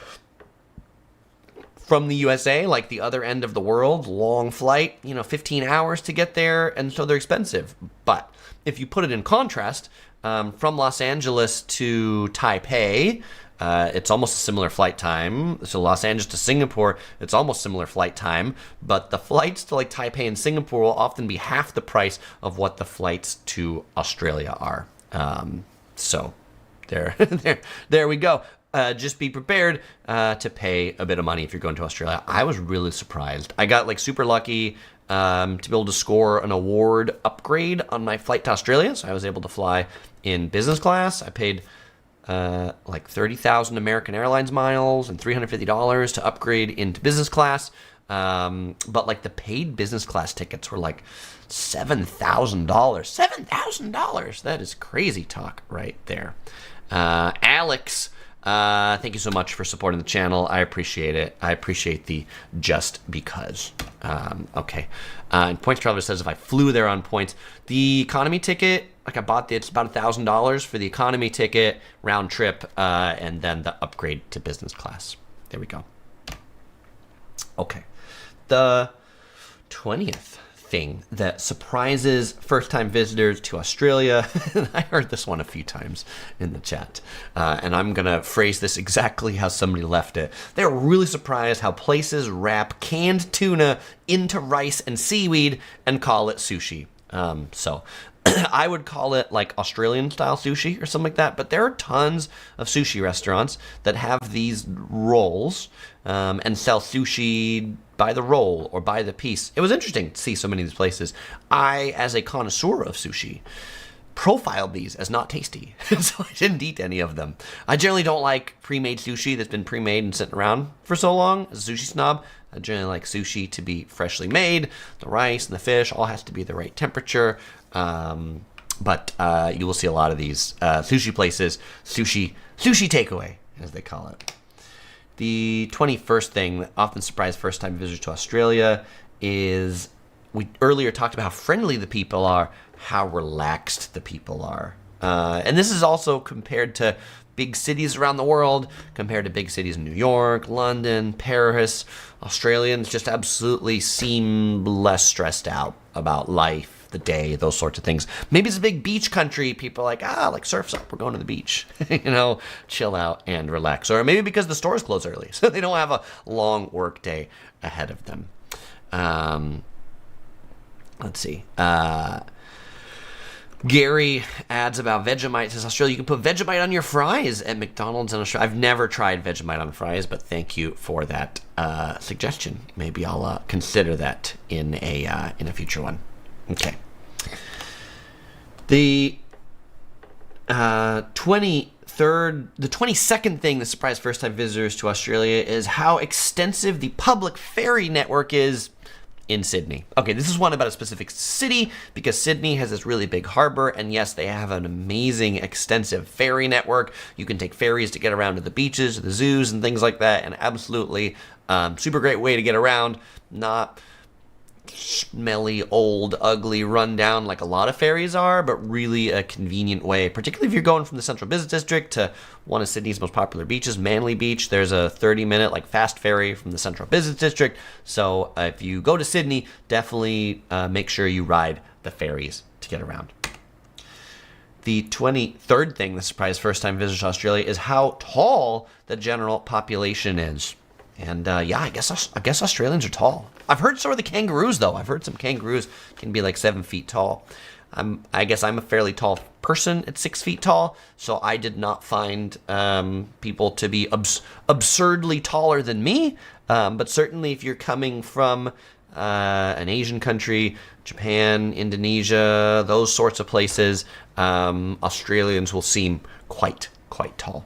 from the USA, like the other end of the world, long flight, 15 hours to get there. And so they're expensive. But if you put it in contrast, from Los Angeles to Taipei, it's almost a similar flight time. So Los Angeles to Singapore, it's almost similar flight time. But the flights to like Taipei and Singapore will often be half the price of what the flights to Australia are. So there we go. Just be prepared to pay a bit of money if you're going to Australia. I was really surprised. I got like super lucky to be able to score an award upgrade on my flight to Australia. So I was able to fly in business class. I paid like 30,000 American Airlines miles and $350 to upgrade into business class. But like the paid business class tickets were like $7,000. $7,000. That is crazy talk right there. Alex, thank you so much for supporting the channel. I appreciate it. I appreciate the just because. Okay. And Points Traveler says if I flew there on points, the economy ticket, like I bought it's about $1,000 for the economy ticket round trip, and then the upgrade to business class. There we go. Okay. The 20th thing that surprises first-time visitors to Australia. I heard this one a few times in the chat, and I'm going to phrase this exactly how somebody left it. They're really surprised how places wrap canned tuna into rice and seaweed and call it sushi. So I would call it like Australian style sushi or something like that, but there are tons of sushi restaurants that have these rolls and sell sushi by the roll or by the piece. It was interesting to see so many of these places. I, as a connoisseur of sushi, profiled these as not tasty, so I didn't eat any of them. I generally don't like pre-made sushi that's been pre-made and sitting around for so long. As a sushi snob, I generally like sushi to be freshly made. The rice and the fish all has to be the right temperature. But you will see a lot of these sushi places, sushi takeaway, as they call it. The 21st thing that often surprised first-time visitors to Australia is we earlier talked about how friendly the people are, how relaxed the people are. And this is also compared to big cities around the world, compared to big cities in New York, London, Paris. Australians just absolutely seem less stressed out about life, the day, those sorts of things. Maybe it's a big beach country. People are like surf's up, we're going to the beach. Chill out and relax. Or maybe because the stores close early, so they don't have a long work day ahead of them. Let's see. Gary adds about Vegemite. Says Australia, you can put Vegemite on your fries at McDonald's in Australia. I've never tried Vegemite on fries, but thank you for that suggestion. Maybe I'll consider that in a future one. Okay. The 22nd thing that surprised first-time visitors to Australia is how extensive the public ferry network is in Sydney. Okay, this is one about a specific city because Sydney has this really big harbor, and yes, they have an amazing, extensive ferry network. You can take ferries to get around to the beaches, the zoos, and things like that, and absolutely super great way to get around. Not smelly, old, ugly, run down like a lot of ferries are, but really a convenient way, particularly if you're going from the Central Business District to one of Sydney's most popular beaches, Manly Beach. There's a 30-minute fast ferry from the Central Business District. So if you go to Sydney, definitely make sure you ride the ferries to get around. The 23rd thing that surprised first-time visitors to Australia is how tall the general population is. And I guess Australians are tall. I've heard so are the kangaroos, though. I've heard some kangaroos can be 7 feet tall. I guess I'm a fairly tall person at 6 feet tall, so I did not find people to be absurdly taller than me. But certainly if you're coming from an Asian country, Japan, Indonesia, those sorts of places, Australians will seem quite tall.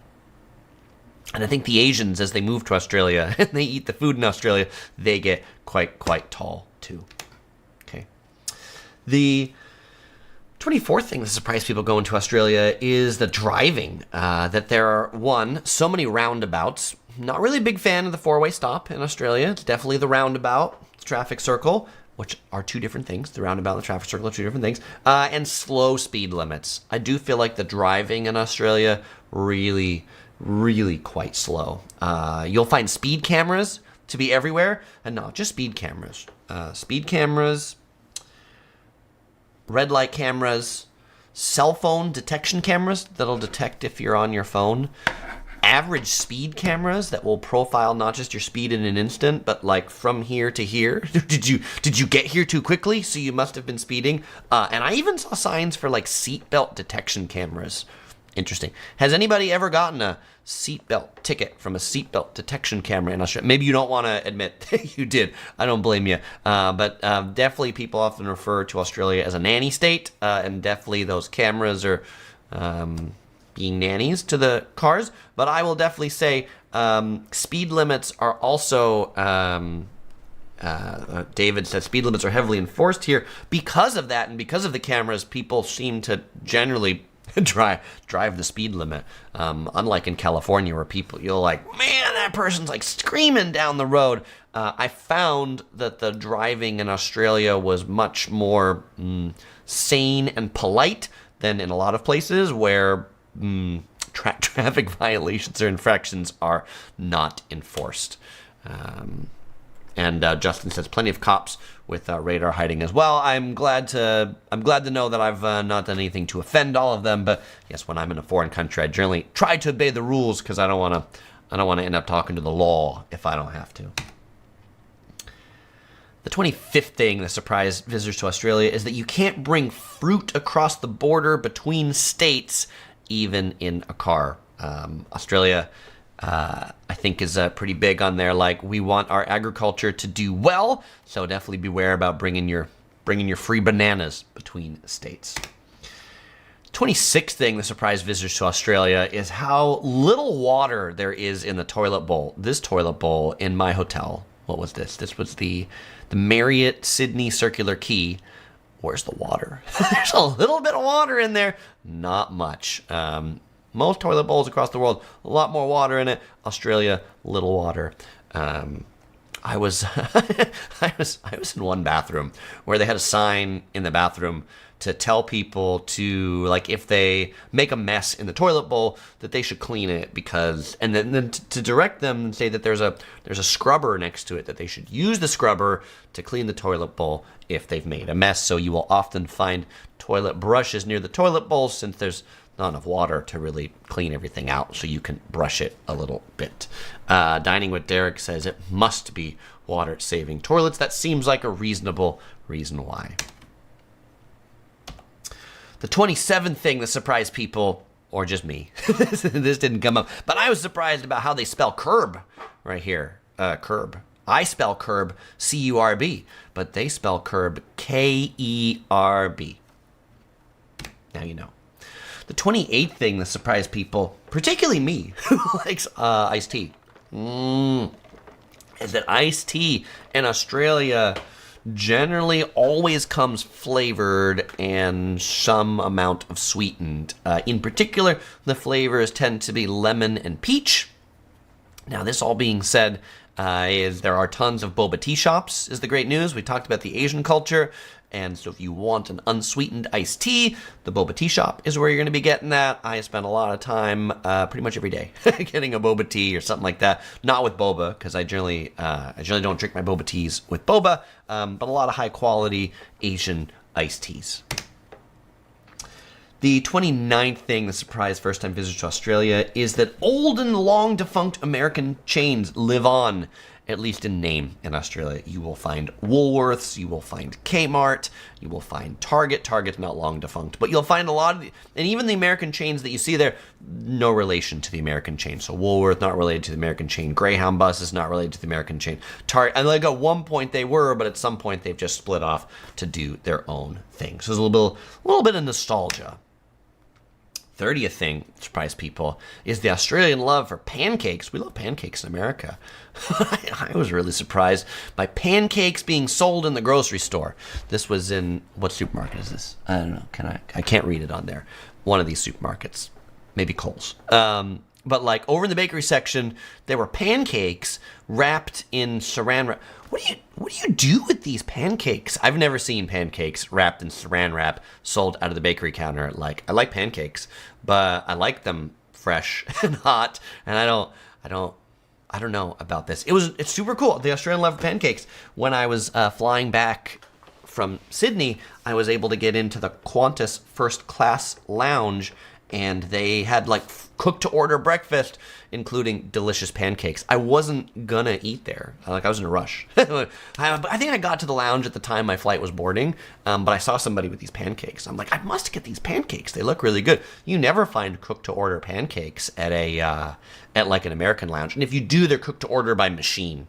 And I think the Asians, as they move to Australia and they eat the food in Australia, they get quite tall too. Okay. The 24th thing that surprised people going to Australia is the driving. That there are, so many roundabouts. Not really a big fan of the four-way stop in Australia. It's definitely the roundabout, the traffic circle, which are two different things. The roundabout and the traffic circle are two different things. And slow speed limits. I do feel like the driving in Australia really quite slow. You'll find speed cameras to be everywhere, and not just speed cameras. Speed cameras, red light cameras, cell phone detection cameras that'll detect if you're on your phone, average speed cameras that will profile not just your speed in an instant, but from here to here. Did you get here too quickly? So you must have been speeding. And I even saw signs for seatbelt detection cameras. Interesting. Has anybody ever gotten a seatbelt ticket from a seatbelt detection camera in Australia? Maybe you don't want to admit that you did. I don't blame you. But definitely people often refer to Australia as a nanny state, and definitely those cameras are being nannies to the cars. But I will definitely say speed limits are also... David said speed limits are heavily enforced here. Because of that and because of the cameras, people seem to generally drive the speed limit, unlike in California where you'll man, that person's screaming down the road. I found that the driving in Australia was much more sane and polite than in a lot of places where traffic violations or infractions are not enforced. And Justin says plenty of cops with radar hiding as well. I'm glad to know that I've not done anything to offend all of them. But yes, when I'm in a foreign country, I generally try to obey the rules because I don't want to end up talking to the law if I don't have to. The 25th thing that surprised visitors to Australia is that you can't bring fruit across the border between states, even in a car. Australia, I think, is pretty big on there. We want our agriculture to do well, so definitely beware about bringing your free bananas between states. 26th thing that surprised visitors to Australia is how little water there is in the toilet bowl. This toilet bowl in my hotel. What was this? This was the Marriott Sydney Circular Quay. Where's the water? There's a little bit of water in there. Not much. Most toilet bowls across the world, a lot more water in it. Australia, little water. I was I was in one bathroom where they had a sign in the bathroom to tell people to, like, if they make a mess in the toilet bowl, that they should clean it because, and then to direct them and say that there's a scrubber next to it, that they should use the scrubber to clean the toilet bowl if they've made a mess. So you will often find toilet brushes near the toilet bowl since there's not enough water to really clean everything out, so you can brush it a little bit. Dining with Derek says it must be water-saving toilets. That seems like a reasonable reason why. The 27th thing that surprised people, or just me, this didn't come up, but I was surprised about how they spell curb right here. Curb. I spell curb C-U-R-B, but they spell curb K-E-R-B. Now you know. The 28th thing that surprised people, particularly me, who likes iced tea, is that iced tea in Australia generally always comes flavored and some amount of sweetened. In particular, the flavors tend to be lemon and peach. Now, this all being said, is there are tons of boba tea shops, is the great news. We talked about the Asian culture. And so if you want an unsweetened iced tea, the boba tea shop is where you're going to be getting that. I spend a lot of time, pretty much every day, getting a boba tea or something like that. Not with boba, because I generally don't drink my boba teas with boba, but a lot of high-quality Asian iced teas. The 29th thing that surprised first-time visitors to Australia is that old and long-defunct American chains live on, at least in name, in Australia. You will find Woolworths, you will find Kmart, you will find Target. Target's not long defunct, but you'll find a lot of, and even the American chains that you see there, no relation to the American chain. So Woolworth, not related to the American chain. Greyhound Bus is not related to the American chain. Target, and like at one point they were, but at some point they've just split off to do their own thing. So there's a little bit of nostalgia. 30th thing that surprised people is the Australian love for pancakes. We love pancakes in America. I was really surprised by pancakes being sold in the grocery store. This was in, what supermarket is this? I don't know. I can't read it on there. One of these supermarkets. Maybe Kohl's. But like over in the bakery section, there were pancakes wrapped in saran wrap. What do you do with these pancakes? I've never seen pancakes wrapped in saran wrap sold out of the bakery counter. Like, I like pancakes, but I like them fresh and hot, and I don't know about this. It's super cool. The Australian love of pancakes. When I was flying back from Sydney, I was able to get into the Qantas first class lounge, and they had like cooked to order breakfast, including delicious pancakes. I wasn't gonna eat there. I was in a rush. I think I got to the lounge at the time my flight was boarding, but I saw somebody with these pancakes. I'm like, I must get these pancakes. They look really good. You never find cooked to order pancakes at at like an American lounge, and if you do, they're cooked to order by machine.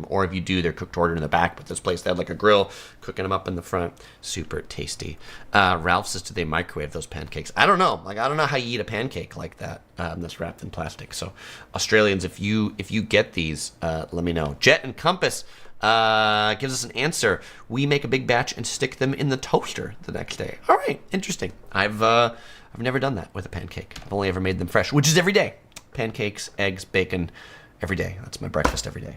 Or if you do, they're cooked to order in the back. But this place, they had like a grill, cooking them up in the front. Super tasty. Ralph says, do they microwave those pancakes? I don't know. I don't know how you eat a pancake like that that's wrapped in plastic. So Australians, if you get these, let me know. Jet and Compass gives us an answer. We make a big batch and stick them in the toaster the next day. All right, interesting. I've never done that with a pancake. I've only ever made them fresh, which is every day. Pancakes, eggs, bacon, every day. That's my breakfast every day.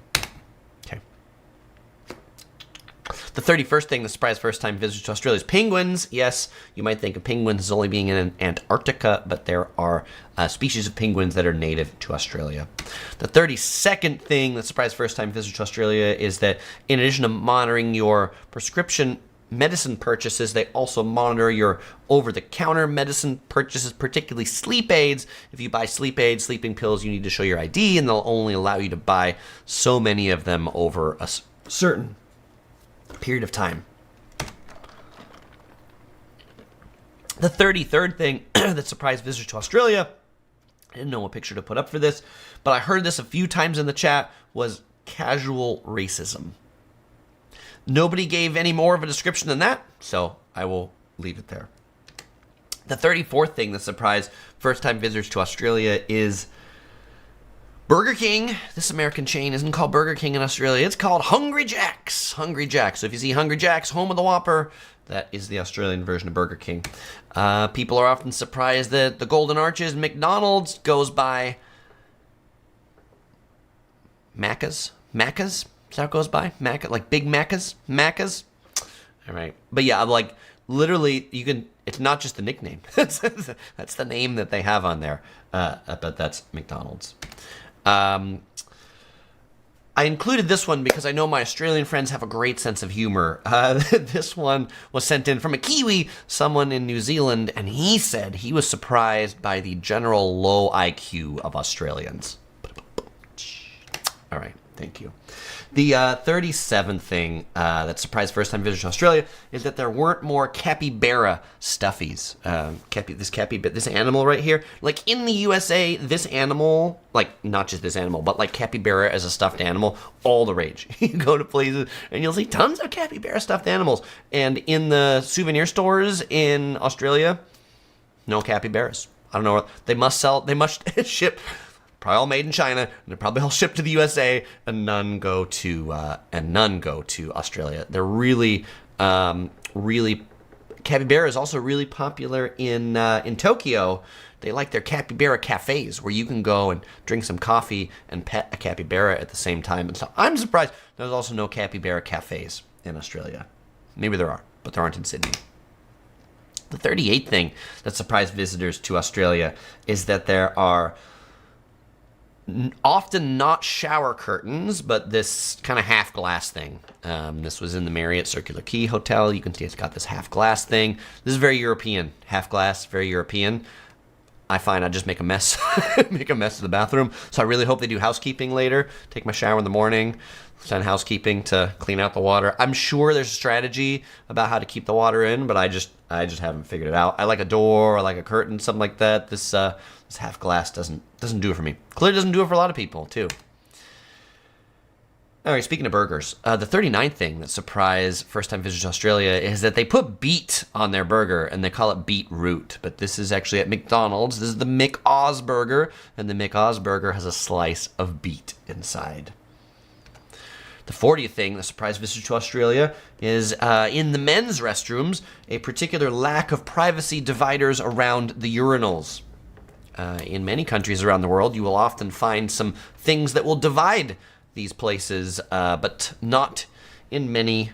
The 31st thing that surprised first-time visitors to Australia is penguins. Yes, you might think of penguins as only being in Antarctica, but there are species of penguins that are native to Australia. The 32nd thing that surprised first-time visitors to Australia is that in addition to monitoring your prescription medicine purchases, they also monitor your over-the-counter medicine purchases, particularly sleep aids. If you buy sleep aids, sleeping pills, you need to show your ID, and they'll only allow you to buy so many of them over a certain period of time. The 33rd thing that surprised visitors to Australia, I didn't know what picture to put up for this, but I heard this a few times in the chat, was casual racism. Nobody gave any more of a description than that, so I will leave it there. The 34th thing that surprised first-time visitors to Australia is Burger King. This American chain isn't called Burger King in Australia. It's called Hungry Jack's. Hungry Jack's. So if you see Hungry Jack's, home of the Whopper, that is the Australian version of Burger King. People are often surprised that the Golden Arches McDonald's goes by Macca's. Macca's? Is that how it goes by? Macca, like Big Macca's? Macca's? All right. But yeah, like literally, you can. It's not just the nickname. That's the name that they have on there. But that's McDonald's. I included this one because I know my Australian friends have a great sense of humor. This one was sent in from a Kiwi, someone in New Zealand, and he said he was surprised by the general low IQ of Australians. All right, thank you. The 37th thing that surprised first-time visitors to Australia is that there weren't more capybara stuffies. This animal right here, like in the USA, this animal, like not just this animal, but like capybara as a stuffed animal, all the rage. You go to places and you'll see tons of capybara stuffed animals, and in the souvenir stores in Australia, no capybaras. I don't know what they must sell. They must ship. Probably all made in China, and they're probably all shipped to the USA, and none go to Australia. They're really capybara is also really popular in Tokyo. They like their capybara cafes, where you can go and drink some coffee and pet a capybara at the same time. And so I'm surprised there's also no capybara cafes in Australia. Maybe there are, but there aren't in Sydney. The 38th thing that surprised visitors to Australia is that there are often not shower curtains, but this kind of half glass thing. This was in the Marriott Circular Quay Hotel. You can see it's got this half glass thing. This is very European. Half glass, very European. I find I just make a mess, make a mess of the bathroom. So I really hope they do housekeeping later. Take my shower in the morning, send housekeeping to clean out the water. I'm sure there's a strategy about how to keep the water in, but I just haven't figured it out. I like a door, or like a curtain, something like that. This half glass doesn't do it for me. Clearly doesn't do it for a lot of people too. All right, speaking of burgers, the 39th thing that surprised first-time visitors to Australia is that they put beet on their burger, and they call it beetroot. But this is actually at McDonald's. This is the McOz burger, and the McOz burger has a slice of beet inside. The 40th thing that surprised visitors to Australia is in the men's restrooms, a particular lack of privacy dividers around the urinals. In many countries around the world, you will often find some things that will divide these places, but not in many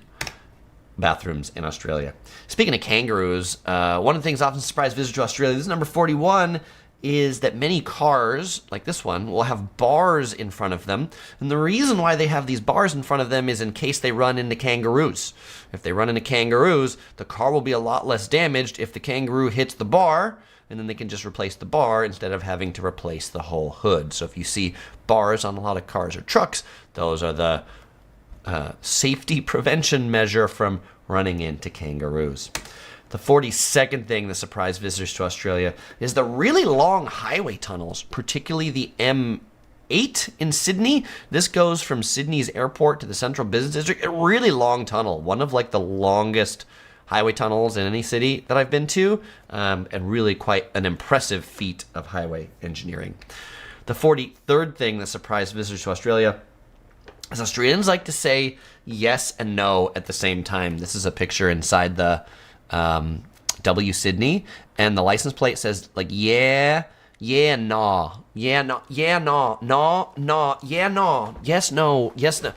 bathrooms in Australia. Speaking of kangaroos, one of the things often surprise visitors to Australia, this is number 41, is that many cars, like this one, will have bars in front of them. And the reason why they have these bars in front of them is in case they run into kangaroos. If they run into kangaroos, the car will be a lot less damaged if the kangaroo hits the bar, and then they can just replace the bar instead of having to replace the whole hood. So if you see bars on a lot of cars or trucks, those are the safety prevention measure from running into kangaroos. The 42nd thing that surprised visitors to Australia is the really long highway tunnels, particularly the M8 in Sydney. This goes from Sydney's airport to the Central Business District. A really long tunnel, one of like the longest highway tunnels in any city that I've been to, and really quite an impressive feat of highway engineering. The 43rd thing that surprised visitors to Australia is Australians like to say yes and no at the same time. This is a picture inside the W Sydney, and the license plate says like yeah, nah, yeah, no, yeah, no, yeah, no, yes, no, yes, no.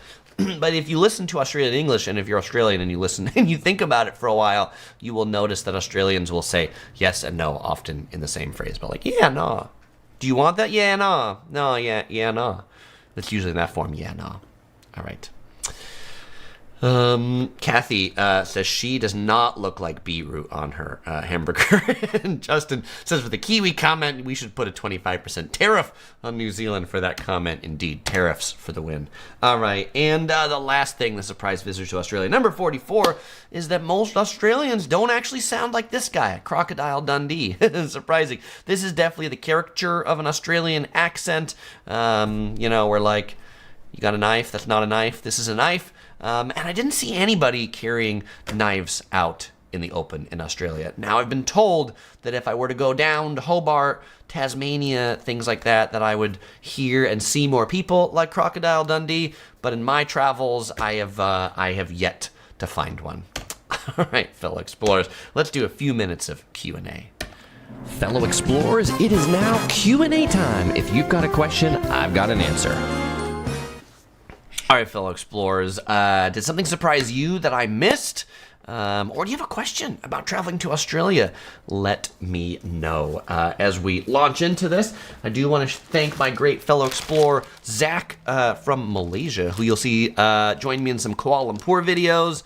But if you listen to Australian English, and if you're Australian and you listen and you think about it for a while, you will notice that Australians will say yes and no often in the same phrase. But like, yeah, no. Do you want that? Yeah, no. No, yeah, no. That's usually in that form, yeah, no. All right. Kathy says she does not look like beetroot on her hamburger. And Justin says for the Kiwi comment, we should put a 25% tariff on New Zealand for that comment. Indeed, tariffs for the win. All right, and the last thing that surprised visitors to Australia, number 44, is that most Australians don't actually sound like this guy, Crocodile Dundee. Surprising. This is definitely the caricature of an Australian accent. We're like, you got a knife? That's not a knife. This is a knife. And I didn't see anybody carrying knives out in the open in Australia. Now, I've been told that if I were to go down to Hobart, Tasmania, things like that, that I would hear and see more people like Crocodile Dundee. But in my travels, I have yet to find one. All right, fellow explorers, let's do a few minutes of Q&A. Fellow explorers, it is now Q&A time. If you've got a question, I've got an answer. All right, fellow explorers, did something surprise you that I missed? or do you have a question about traveling to Australia? Let me know. As we launch into this, I do want to thank my great fellow explorer, Zach from Malaysia, who you'll see join me in some Kuala Lumpur videos.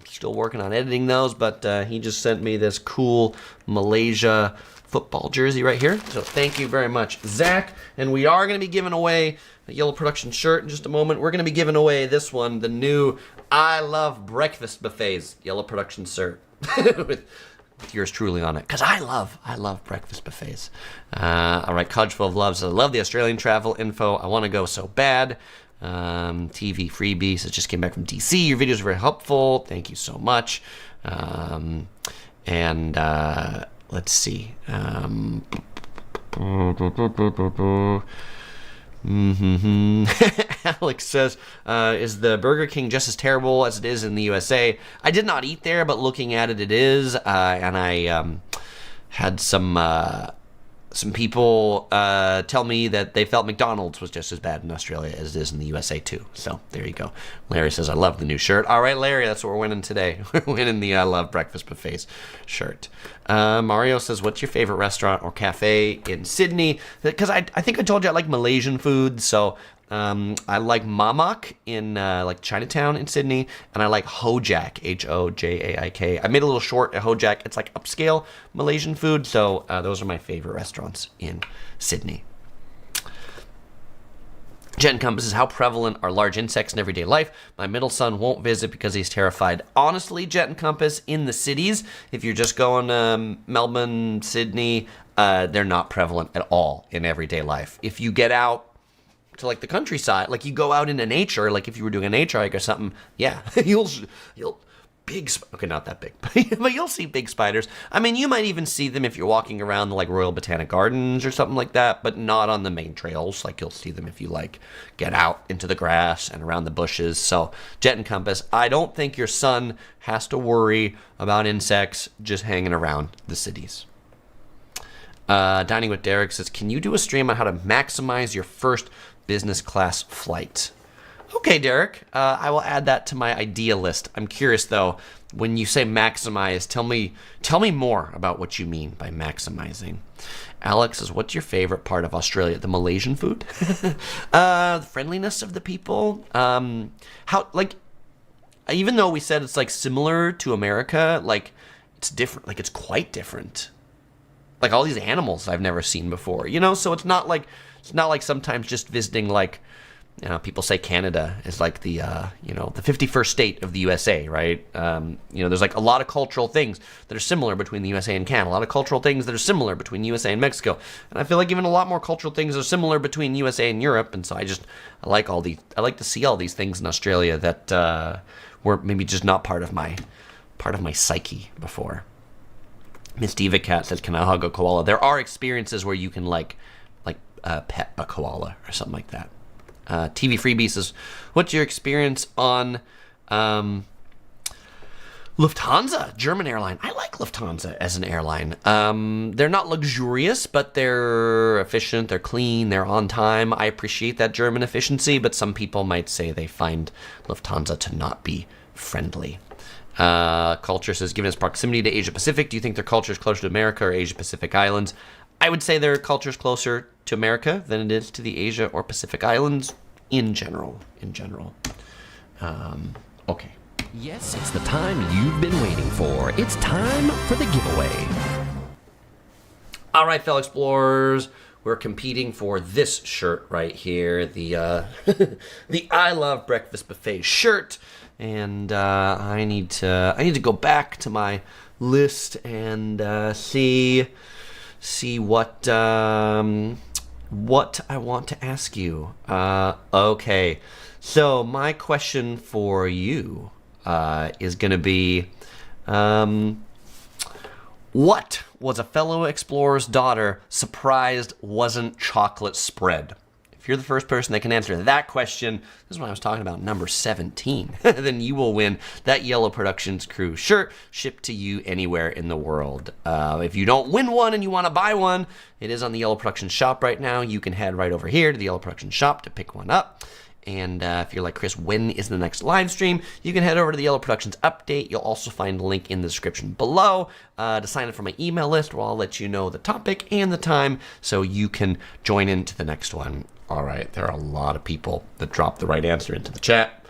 Still working on editing those, but he just sent me this cool Malaysia football jersey right here. So thank you very much, Zach. And we are going to be giving away a Yellow Production shirt in just a moment. We're going to be giving away this one, the new I Love Breakfast Buffets Yellow Production shirt with yours truly on it, because I love breakfast buffets. All right, Codge full of love says, I love the Australian travel info. I want to go so bad. TV freebie says, just came back from DC. Your videos are very helpful. Thank you so much. Let's see. Alex says, is the Burger King just as terrible as it is in the USA? I did not eat there, but looking at it, it is. And I had some people tell me that they felt McDonald's was just as bad in Australia as it is in the USA too. So there you go. Larry says, I love the new shirt. All right, Larry, that's what we're winning today. We're winning the I Love Breakfast Buffets shirt. Mario says, what's your favorite restaurant or cafe in Sydney? Because I think I told you I like Malaysian food. So I like Mamak in like Chinatown in Sydney, and I like Hojack, Hojaik. I made a little short at Hojack. It's like upscale Malaysian food, so those are my favorite restaurants in Sydney. Jen encompasses how prevalent are large insects in everyday life. My middle son won't visit because he's terrified. Honestly, Jet and Compass, in the cities, if you're just going to Melbourne, Sydney, they're not prevalent at all in everyday life. If you get out to like the countryside, like you go out into nature, like if you were doing a nature hike or something, yeah, you'll okay, not that big, but you'll see big spiders. I mean, you might even see them if you're walking around the like Royal Botanic Gardens or something like that, but not on the main trails. Like you'll see them if you like get out into the grass and around the bushes. So Jet and Compass, I don't think your son has to worry about insects just hanging around the cities. Dining with Derek says, can you do a stream on how to maximize your first business class flight? Okay, Derek, I will add that to my idea list. I'm curious though, when you say maximize, tell me more about what you mean by maximizing. Alex says, what's your favorite part of Australia? The Malaysian food? The friendliness of the people. How, like, even though we said it's like similar to America, like it's different, like it's quite different. Like all these animals I've never seen before, you know? So it's not like sometimes just visiting, like, you know, people say Canada is like the, you know, the 51st state of the USA, right? You know, there's like a lot of cultural things that are similar between the USA and Canada, a lot of cultural things that are similar between USA and Mexico. And I feel like even a lot more cultural things are similar between USA and Europe. And so I like to see all these things in Australia that were maybe just not part of my psyche before. Miss Diva Cat says, can I hug a koala? There are experiences where you can like pet a koala or something like that. TV Freebie says, what's your experience on Lufthansa, German airline? I like Lufthansa as an airline. They're not luxurious, but they're efficient, they're clean, they're on time. I appreciate that German efficiency, but some people might say they find Lufthansa to not be friendly. Culture says, given its proximity to Asia Pacific, do you think their culture is closer to America or Asia Pacific Islands? I would say their culture is closer to America than it is to the Asia or Pacific Islands in general. Okay. Yes, it's the time you've been waiting for. It's time for the giveaway. All right, fellow explorers, we're competing for this shirt right here, the the I Love Breakfast Buffet shirt, and I need to go back to my list and see what I want to ask you. Okay, so my question for you is going to be, what was a fellow explorer's daughter surprised wasn't chocolate spread? If you're the first person that can answer that question, this is what I was talking about, number 17, then you will win that Yellow Productions Crew shirt shipped to you anywhere in the world. If you don't win one and you want to buy one, it is on the Yellow Productions shop right now. You can head right over here to the Yellow Productions shop to pick one up. And if you're like, Chris, when is the next live stream? You can head over to the Yellow Productions update. You'll also find a link in the description below to sign up for my email list, where I'll let you know the topic and the time so you can join into the next one. All right, there are a lot of people that dropped the right answer into the chat.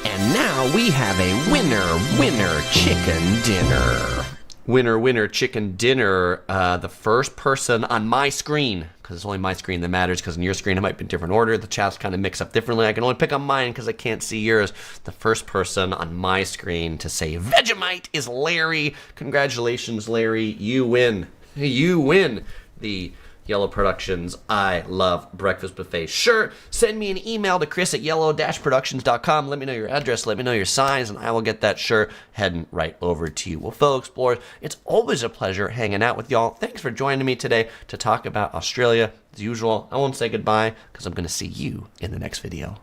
And now we have a winner chicken dinner. Winner chicken dinner. The first person on my screen, because it's only my screen that matters, because on your screen it might be in different order. The chats kind of mix up differently. I can only pick on mine because I can't see yours. The first person on my screen to say Vegemite is Larry. Congratulations, Larry. You win. You win the Yellow Productions I Love Breakfast Buffet shirt. Send me an email to chris@yellow-productions.com. Let me know your address, let me know your size, and I will get that shirt heading right over to you. Well, fellow explorers, it's always a pleasure hanging out with y'all. Thanks for joining me today to talk about Australia. As usual, I won't say goodbye because I'm going to see you in the next video.